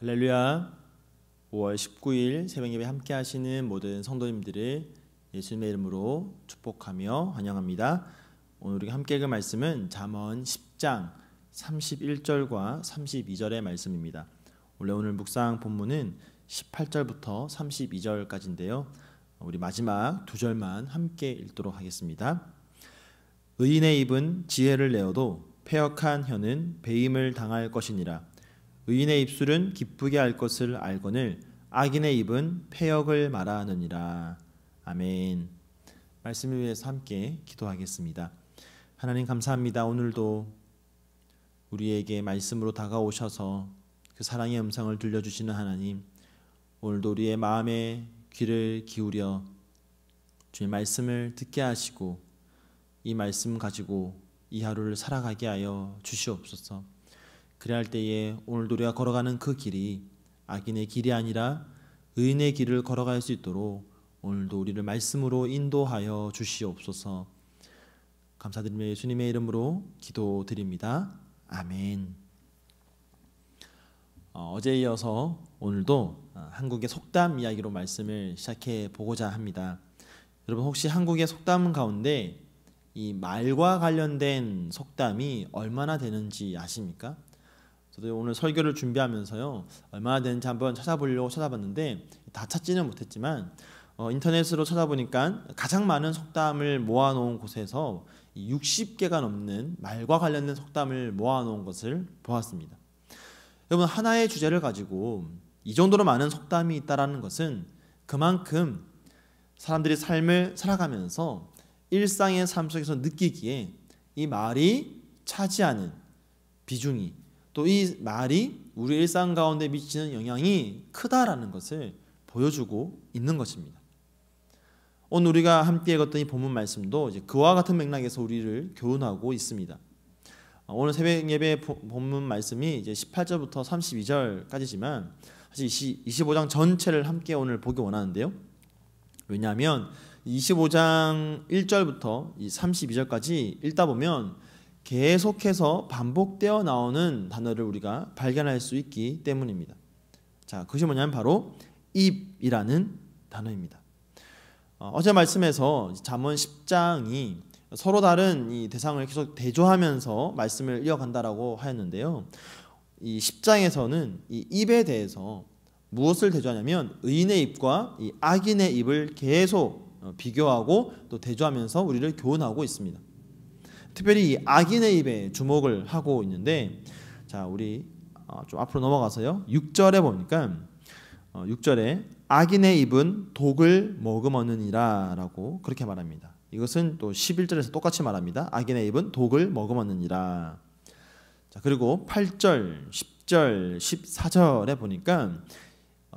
할렐루야. 5월 19일 새벽예배 함께 하시는 모든 성도님들을 예수님의 이름으로 축복하며 환영합니다. 오늘 우리가 함께 읽을 말씀은 잠언 10장 31절과 32절의 말씀입니다. 원래 오늘 묵상 본문은 18절부터 32절까지인데요. 우리 마지막 두 절만 함께 읽도록 하겠습니다. 의인의 입은 지혜를 내어도 패역한 혀는 배임을 당할 것이니라. 의인의 입술은 기쁘게 할 것을 알거늘 악인의 입은 패역을 말하느니라. 아멘. 말씀을 위해서 함께 기도하겠습니다. 하나님 감사합니다. 오늘도 우리에게 말씀으로 다가오셔서 그 사랑의 음성을 들려주시는 하나님, 오늘도 우리의 마음에 귀를 기울여 주의 말씀을 듣게 하시고 이 말씀 가지고 이 하루를 살아가게 하여 주시옵소서. 그래야 할 때에 오늘도 우리가 걸어가는 그 길이 악인의 길이 아니라 의인의 길을 걸어갈 수 있도록 오늘도 우리를 말씀으로 인도하여 주시옵소서. 감사드리며 예수님의 이름으로 기도드립니다. 아멘. 어제에 이어서 오늘도 한국의 속담 이야기로 말씀을 시작해 보고자 합니다. 여러분 혹시 한국의 속담 가운데 이 말과 관련된 속담이 얼마나 되는지 아십니까? 저도 오늘 설교를 준비하면서요 얼마나 되는지 한번 찾아보려고 찾아봤는데 다 찾지는 못했지만 인터넷으로 찾아보니까 가장 많은 속담을 모아놓은 곳에서 60개가 넘는 말과 관련된 속담을 모아놓은 것을 보았습니다. 여러분 하나의 주제를 가지고 이 정도로 많은 속담이 있다는 것은 그만큼 사람들이 삶을 살아가면서 일상의 삶 속에서 느끼기에 이 말이 차지하는 비중이 또 이 말이 우리 일상 가운데 미치는 영향이 크다라는 것을 보여주고 있는 것입니다. 오늘 우리가 함께 읽었던 이 본문 말씀도 이제 그와 같은 맥락에서 우리를 교훈하고 있습니다. 오늘 새벽 예배 본문 말씀이 이제 18절부터 32절까지지만 사실 25장 전체를 함께 오늘 보기 원하는데요. 왜냐하면 25장 1절부터 32절까지 읽다 보면 계속해서 반복되어 나오는 단어를 우리가 발견할 수 있기 때문입니다. 자, 그것이 뭐냐면 바로 입이라는 단어입니다. 어제 말씀에서 잠언 10장이 서로 다른 이 대상을 계속 대조하면서 말씀을 이어간다라고 하였는데요. 이 10장에서는 이 입에 대해서 무엇을 대조하냐면 의인의 입과 이 악인의 입을 계속 비교하고 또 대조하면서 우리를 교훈하고 있습니다. 특별히 이 악인의 입에 주목을 하고 있는데, 자 우리 좀 앞으로 넘어가서요 6절에 보니까 6절에 악인의 입은 독을 머금었느니라 라고 그렇게 말합니다. 이것은 또 11절에서 똑같이 말합니다. 악인의 입은 독을 머금었느니라. 자 그리고 8절, 10절, 14절에 보니까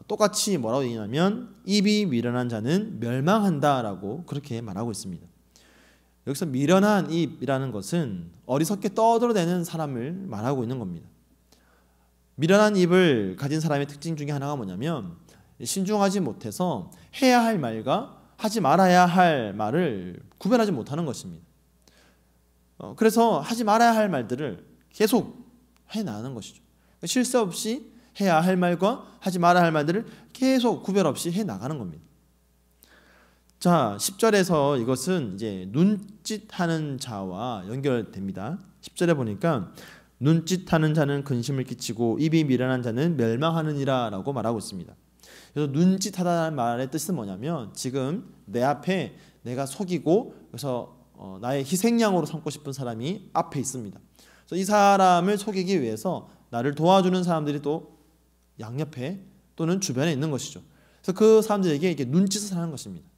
똑같이 뭐라고 얘기하냐면 입이 미련한 자는 멸망한다 라고 그렇게 말하고 있습니다. 여기서 미련한 입이라는 것은 어리석게 떠들어대는 사람을 말하고 있는 겁니다. 미련한 입을 가진 사람의 특징 중에 하나가 뭐냐면 신중하지 못해서 해야 할 말과 하지 말아야 할 말을 구별하지 못하는 것입니다. 그래서 하지 말아야 할 말들을 계속 해나가는 것이죠. 쉴 새 없이 해야 할 말과 하지 말아야 할 말들을 계속 구별 없이 해나가는 겁니다. 자, 10절에서 이것은 이제 눈짓하는 자와 연결됩니다. 10절에 보니까 눈짓하는 자는 근심을 끼치고 입이 미련한 자는 멸망하느니라 라고 말하고 있습니다. 그래서 눈짓하다는 말의 뜻은 뭐냐면 지금 내 앞에 내가 속이고 그래서 나의 희생양으로 삼고 싶은 사람이 앞에 있습니다. 그래서 이 사람을 속이기 위해서 나를 도와주는 사람들이 또 양옆에 또는 주변에 있는 것이죠. 그래서 그 사람들에게 이렇게 눈짓을 하는 것입니다.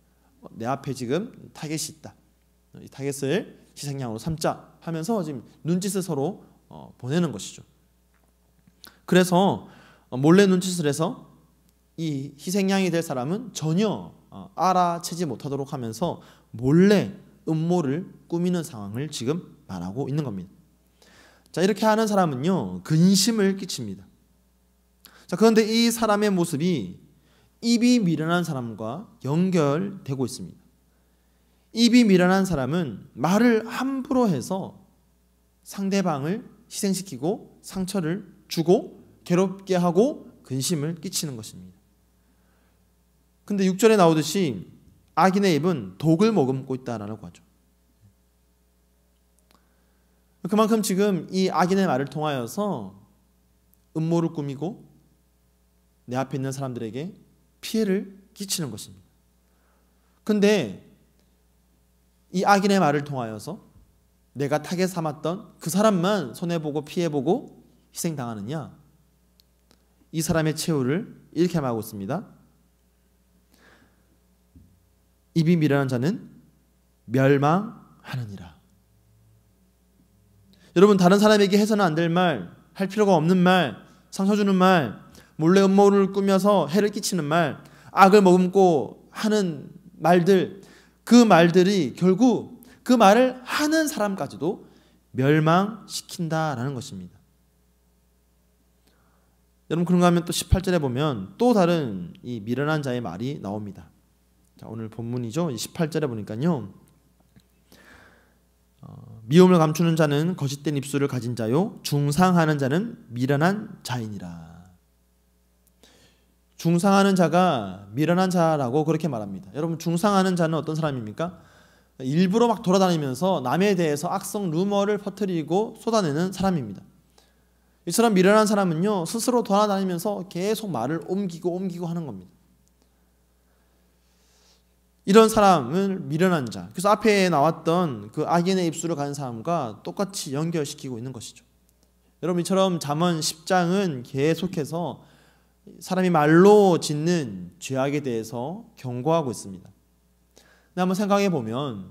내 앞에 지금 타겟이 있다. 이 타겟을 희생양으로 삼자 하면서 지금 눈짓을 서로 보내는 것이죠. 그래서 몰래 눈짓을 해서 이 희생양이 될 사람은 전혀 알아채지 못하도록 하면서 몰래 음모를 꾸미는 상황을 지금 말하고 있는 겁니다. 자, 이렇게 하는 사람은요 근심을 끼칩니다. 자, 그런데 이 사람의 모습이 입이 미련한 사람과 연결되고 있습니다. 입이 미련한 사람은 말을 함부로 해서 상대방을 희생시키고 상처를 주고 괴롭게 하고 근심을 끼치는 것입니다. 근데 6절에 나오듯이 악인의 입은 독을 머금고 있다라고 하죠. 그만큼 지금 이 악인의 말을 통하여서 음모를 꾸미고 내 앞에 있는 사람들에게 피해를 끼치는 것입니다. 근데 이 악인의 말을 통하여서 내가 타겟 삼았던 그 사람만 손해보고 피해보고 희생당하느냐? 이 사람의 최후를 이렇게 말하고 있습니다. 입이 미련한 자는 멸망하느니라. 여러분, 다른 사람에게 해서는 안 될 말, 할 필요가 없는 말, 상처 주는 말, 몰래 음모를 꾸며서 해를 끼치는 말, 악을 머금고 하는 말들, 그 말들이 결국 그 말을 하는 사람까지도 멸망시킨다라는 것입니다. 여러분, 그런가 하면 또 18절에 보면 또 다른 이 미련한 자의 말이 나옵니다. 자, 오늘 본문이죠. 18절에 보니까요. 미움을 감추는 자는 거짓된 입술을 가진 자요, 중상하는 자는 미련한 자이니라. 중상하는 자가 미련한 자라고 그렇게 말합니다. 여러분, 중상하는 자는 어떤 사람입니까? 일부러 막 돌아다니면서 남에 대해서 악성 루머를 퍼뜨리고 쏟아내는 사람입니다. 이처럼 미련한 사람은요, 스스로 돌아다니면서 계속 말을 옮기고 하는 겁니다. 이런 사람을 미련한 자, 그래서 앞에 나왔던 그 악인의 입술을 가진 사람과 똑같이 연결시키고 있는 것이죠. 여러분, 이처럼 잠언 10장은 계속해서 사람이 말로 짓는 죄악에 대해서 경고하고 있습니다. 근데 한번 생각해 보면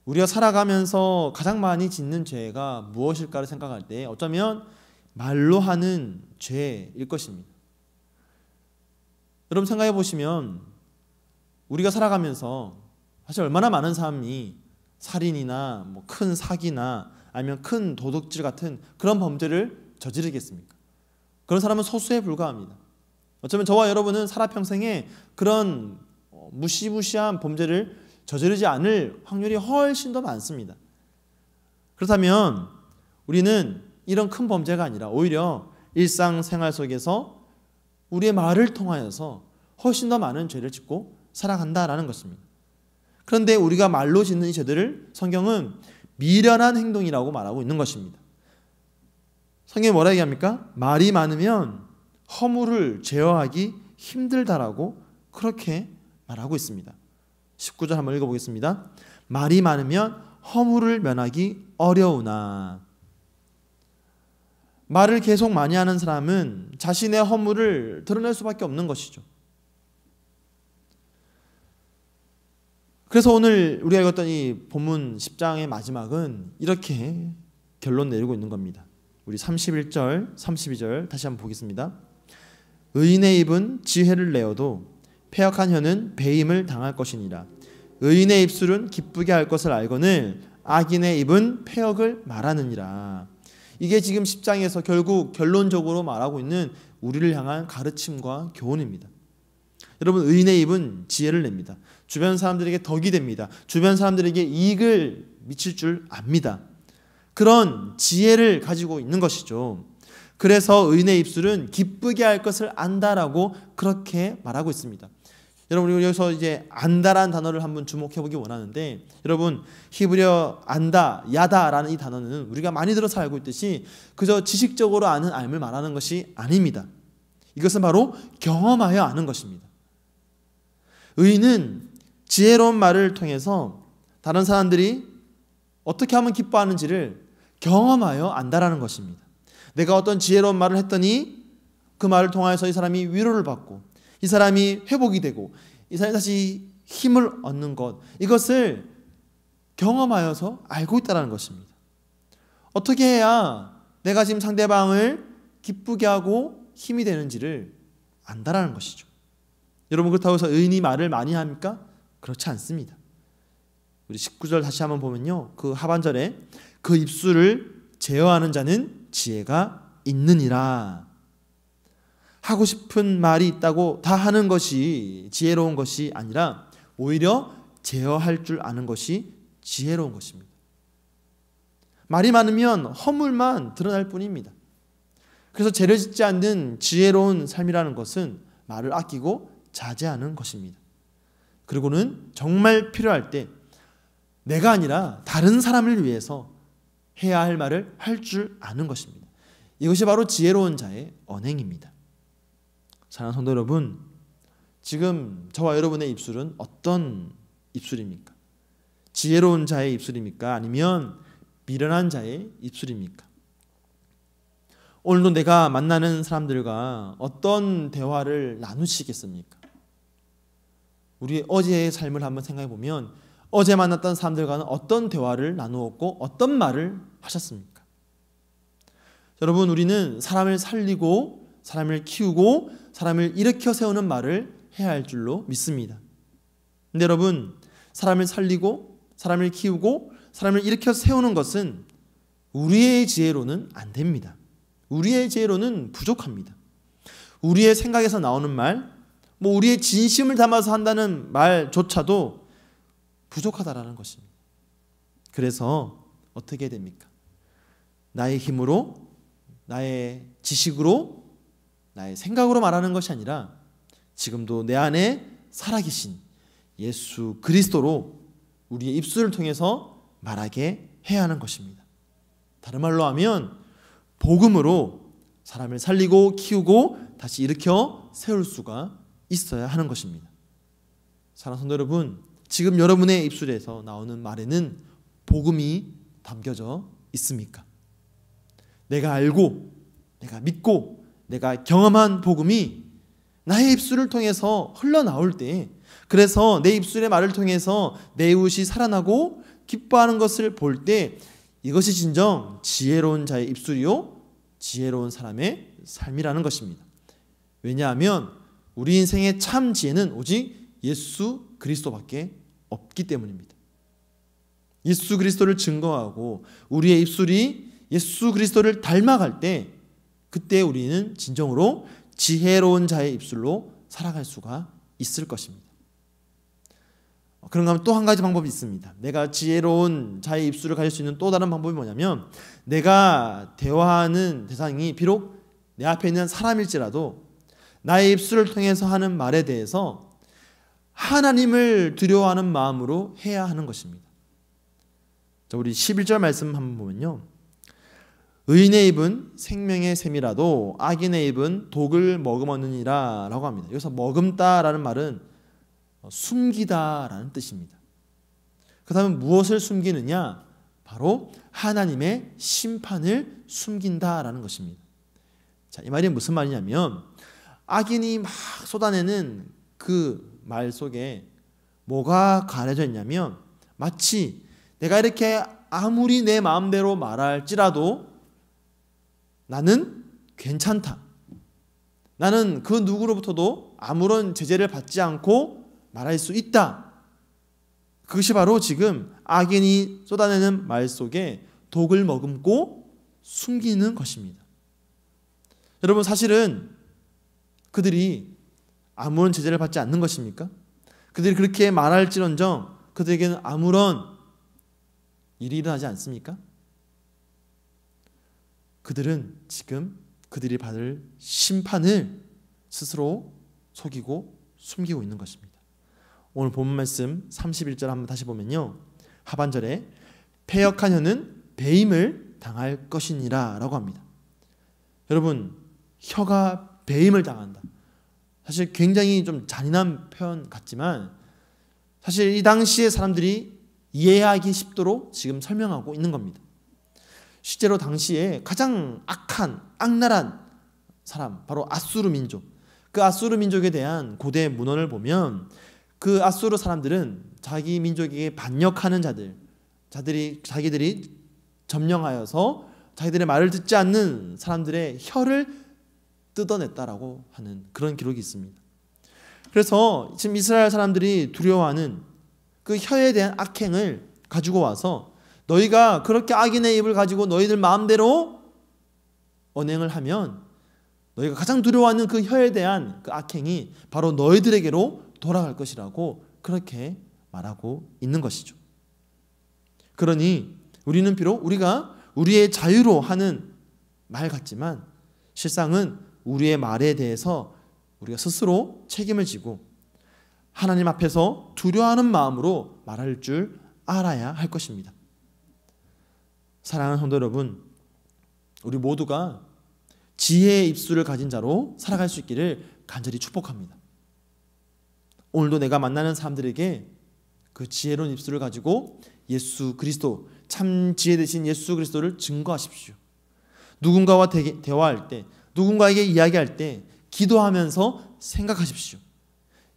우리가 살아가면서 가장 많이 짓는 죄가 무엇일까를 생각할 때 어쩌면 말로 하는 죄일 것입니다. 여러분, 생각해 보시면 우리가 살아가면서 사실 얼마나 많은 사람이 살인이나 뭐 큰 사기나 아니면 큰 도둑질 같은 그런 범죄를 저지르겠습니까? 그런 사람은 소수에 불과합니다. 어쩌면 저와 여러분은 살아평생에 그런 무시무시한 범죄를 저지르지 않을 확률이 훨씬 더 많습니다. 그렇다면 우리는 이런 큰 범죄가 아니라 오히려 일상생활 속에서 우리의 말을 통하여서 훨씬 더 많은 죄를 짓고 살아간다라는 것입니다. 그런데 우리가 말로 짓는 이 죄들을 성경은 미련한 행동이라고 말하고 있는 것입니다. 성경이 뭐라 얘기합니까? 말이 많으면 허물을 제어하기 힘들다라고 그렇게 말하고 있습니다. 19절 한번 읽어보겠습니다. 말이 많으면 허물을 면하기 어려우나. 말을 계속 많이 하는 사람은 자신의 허물을 드러낼 수밖에 없는 것이죠. 그래서 오늘 우리가 읽었던 이 본문 10장의 마지막은 이렇게 결론 내리고 있는 겁니다. 우리 31절, 32절 다시 한번 보겠습니다. 의인의 입은 지혜를 내어도 패역한 혀는 배임을 당할 것이니라. 의인의 입술은 기쁘게 할 것을 알거늘 악인의 입은 패역을 말하느니라. 이게 지금 10장에서 결국 결론적으로 말하고 있는 우리를 향한 가르침과 교훈입니다. 여러분, 의인의 입은 지혜를 냅니다. 주변 사람들에게 덕이 됩니다. 주변 사람들에게 이익을 미칠 줄 압니다. 그런 지혜를 가지고 있는 것이죠. 그래서 의인의 입술은 기쁘게 할 것을 안다라고 그렇게 말하고 있습니다. 여러분, 우리 여기서 이제 안다라는 단어를 한번 주목해 보기 원하는데, 여러분, 히브리어 안다, 야다라는 이 단어는 우리가 많이 들어서 알고 있듯이 그저 지식적으로 아는 알을 말하는 것이 아닙니다. 이것은 바로 경험하여 아는 것입니다. 의인은 지혜로운 말을 통해서 다른 사람들이 어떻게 하면 기뻐하는지를 경험하여 안다라는 것입니다. 내가 어떤 지혜로운 말을 했더니 그 말을 통하여서 이 사람이 위로를 받고 이 사람이 회복이 되고 이 사람이 다시 힘을 얻는 것, 이것을 경험하여서 알고 있다는 것입니다. 어떻게 해야 내가 지금 상대방을 기쁘게 하고 힘이 되는지를 안다라는 것이죠. 여러분, 그렇다고 해서 의인이 말을 많이 합니까? 그렇지 않습니다. 우리 19절 다시 한번 보면요, 그 하반절에 그 입술을 제어하는 자는 지혜가 있느니라. 하고 싶은 말이 있다고 다 하는 것이 지혜로운 것이 아니라 오히려 제어할 줄 아는 것이 지혜로운 것입니다. 말이 많으면 허물만 드러날 뿐입니다. 그래서 죄를 짓지 않는 지혜로운 삶이라는 것은 말을 아끼고 자제하는 것입니다. 그리고는 정말 필요할 때 내가 아니라 다른 사람을 위해서 해야 할 말을 할 줄 아는 것입니다. 이것이 바로 지혜로운 자의 언행입니다. 사랑하는 성도 여러분, 지금 저와 여러분의 입술은 어떤 입술입니까? 지혜로운 자의 입술입니까? 아니면 미련한 자의 입술입니까? 오늘도 내가 만나는 사람들과 어떤 대화를 나누시겠습니까? 우리 어제의 삶을 한번 생각해 보면 어제 만났던 사람들과는 어떤 대화를 나누었고 어떤 말을 하셨습니까? 여러분, 우리는 사람을 살리고 사람을 키우고 사람을 일으켜 세우는 말을 해야 할 줄로 믿습니다. 근데 여러분, 사람을 살리고 사람을 키우고 사람을 일으켜 세우는 것은 우리의 지혜로는 안 됩니다. 우리의 지혜로는 부족합니다. 우리의 생각에서 나오는 말, 우리의 진심을 담아서 한다는 말조차도 부족하다라는 것입니다. 그래서 어떻게 됩니까? 나의 힘으로, 나의 지식으로, 나의 생각으로 말하는 것이 아니라 지금도 내 안에 살아계신 예수 그리스도로 우리의 입술을 통해서 말하게 해야 하는 것입니다. 다른 말로 하면 복음으로 사람을 살리고 키우고 다시 일으켜 세울 수가 있어야 하는 것입니다. 사랑하는 성도 여러분, 지금 여러분의 입술에서 나오는 말에는 복음이 담겨져 있습니까? 내가 알고 내가 믿고 내가 경험한 복음이 나의 입술을 통해서 흘러나올 때, 그래서 내 입술의 말을 통해서 내 이웃이 살아나고 기뻐하는 것을 볼 때 이것이 진정 지혜로운 자의 입술이요 지혜로운 사람의 삶이라는 것입니다. 왜냐하면 우리 인생의 참 지혜는 오직 예수 그리스도밖에 없기 때문입니다. 예수 그리스도를 증거하고 우리의 입술이 예수 그리스도를 닮아갈 때, 그때 우리는 진정으로 지혜로운 자의 입술로 살아갈 수가 있을 것입니다. 그런가 하면 또 한 가지 방법이 있습니다. 내가 지혜로운 자의 입술을 가질 수 있는 또 다른 방법이 뭐냐면, 내가 대화하는 대상이 비록 내 앞에 있는 사람일지라도 나의 입술을 통해서 하는 말에 대해서 하나님을 두려워하는 마음으로 해야 하는 것입니다. 자, 우리 11절 말씀 한번 보면요, 의인의 입은 생명의 샘이라도 악인의 입은 독을 머금었느니라 라고 합니다. 여기서 머금다라는 말은 숨기다라는 뜻입니다. 그렇다면 무엇을 숨기느냐? 바로 하나님의 심판을 숨긴다라는 것입니다. 자, 이 말이 무슨 말이냐면, 악인이 막 쏟아내는 그 말 속에 뭐가 가려져 있냐면, 마치 내가 이렇게 아무리 내 마음대로 말할지라도 나는 괜찮다, 나는 그 누구로부터도 아무런 제재를 받지 않고 말할 수 있다, 그것이 바로 지금 악인이 쏟아내는 말 속에 독을 머금고 숨기는 것입니다. 여러분, 사실은 그들이 아무런 제재를 받지 않는 것입니까? 그들이 그렇게 말할지언정 그들에게는 아무런 일이 일어나지 않습니까? 그들은 지금 그들이 받을 심판을 스스로 속이고 숨기고 있는 것입니다. 오늘 본 말씀 31절 한번 다시 보면요, 하반절에 패역한 혀는 배임을 당할 것이니라 라고 합니다. 여러분, 혀가 배임을 당한다, 사실 굉장히 좀 잔인한 표현 같지만 사실 이 당시의 사람들이 이해하기 쉽도록 지금 설명하고 있는 겁니다. 실제로 당시에 가장 악한 악랄한 사람, 바로 아수르 민족, 그 아수르 민족에 대한 고대 문헌을 보면 그 아수르 사람들은 자기 민족에게 반역하는 자기들이 점령하여서 자기들의 말을 듣지 않는 사람들의 혀를 뜯어냈다라고 하는 그런 기록이 있습니다. 그래서 지금 이스라엘 사람들이 두려워하는 그 혀에 대한 악행을 가지고 와서, 너희가 그렇게 악인의 입을 가지고 너희들 마음대로 언행을 하면 너희가 가장 두려워하는 그 혀에 대한 그 악행이 바로 너희들에게로 돌아갈 것이라고 그렇게 말하고 있는 것이죠. 그러니 우리는 비록 우리가 우리의 자유로 하는 말 같지만 실상은 우리의 말에 대해서 우리가 스스로 책임을 지고 하나님 앞에서 두려워하는 마음으로 말할 줄 알아야 할 것입니다. 사랑하는 성도 여러분, 우리 모두가 지혜의 입술을 가진 자로 살아갈 수 있기를 간절히 축복합니다. 오늘도 내가 만나는 사람들에게 그 지혜로운 입술을 가지고 예수 그리스도, 참 지혜 되신 예수 그리스도를 증거하십시오. 누군가와 대화할 때, 누군가에게 이야기할 때 기도하면서 생각하십시오.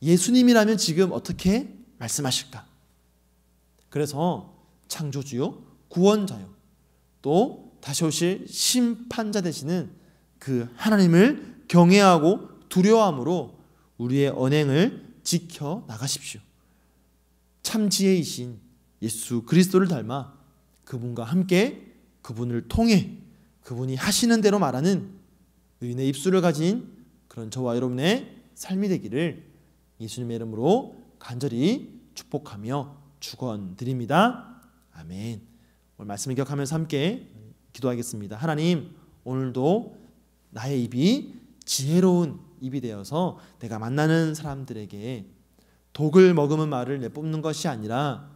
예수님이라면 지금 어떻게 말씀하실까? 그래서 창조주요, 구원자요, 또 다시 오실 심판자 되시는 그 하나님을 경외하고 두려워함으로 우리의 언행을 지켜 나가십시오. 참 지혜이신 예수 그리스도를 닮아 그분과 함께, 그분을 통해 그분이 하시는 대로 말하는 의인의 입술을 가진 그런 저와 여러분의 삶이 되기를 예수님의 이름으로 간절히 축복하며 축원드립니다. 아멘. 오늘 말씀을 기억하면서 함께 기도하겠습니다. 하나님, 오늘도 나의 입이 지혜로운 입이 되어서 내가 만나는 사람들에게 독을 머금은 말을 내뿜는 것이 아니라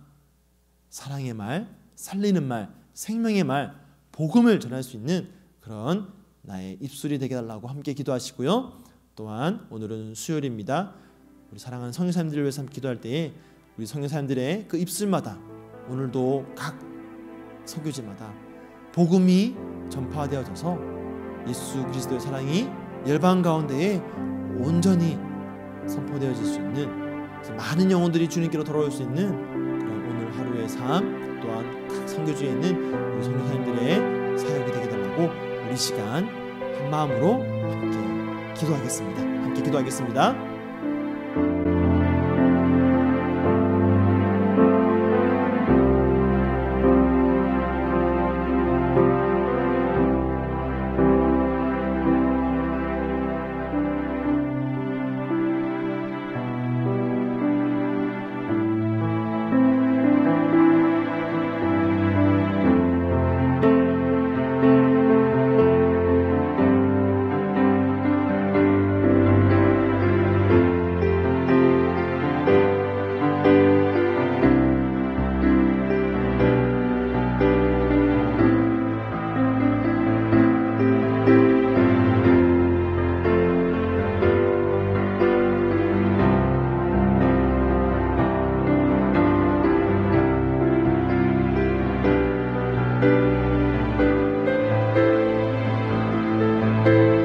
사랑의 말, 살리는 말, 생명의 말, 복음을 전할 수 있는 그런 나의 입술이 되게 달라고 함께 기도하시고요. 또한 오늘은 수요일입니다. 우리 사랑하는 성교사님들을 위해서 함께 기도할 때에 우리 성교사님들의 그 입술마다 오늘도 각 설교지마다 복음이 전파되어져서 예수 그리스도의 사랑이 열방 가운데에 온전히 선포되어질 수 있는, 많은 영혼들이 주님께로 돌아올 수 있는 그런 오늘 하루의 삶, 또한 각 선교지에 있는 우리 선교사님들의 사역이 되게 달라고 우리 시간 한 마음으로 함께 기도하겠습니다. 함께 기도하겠습니다. you.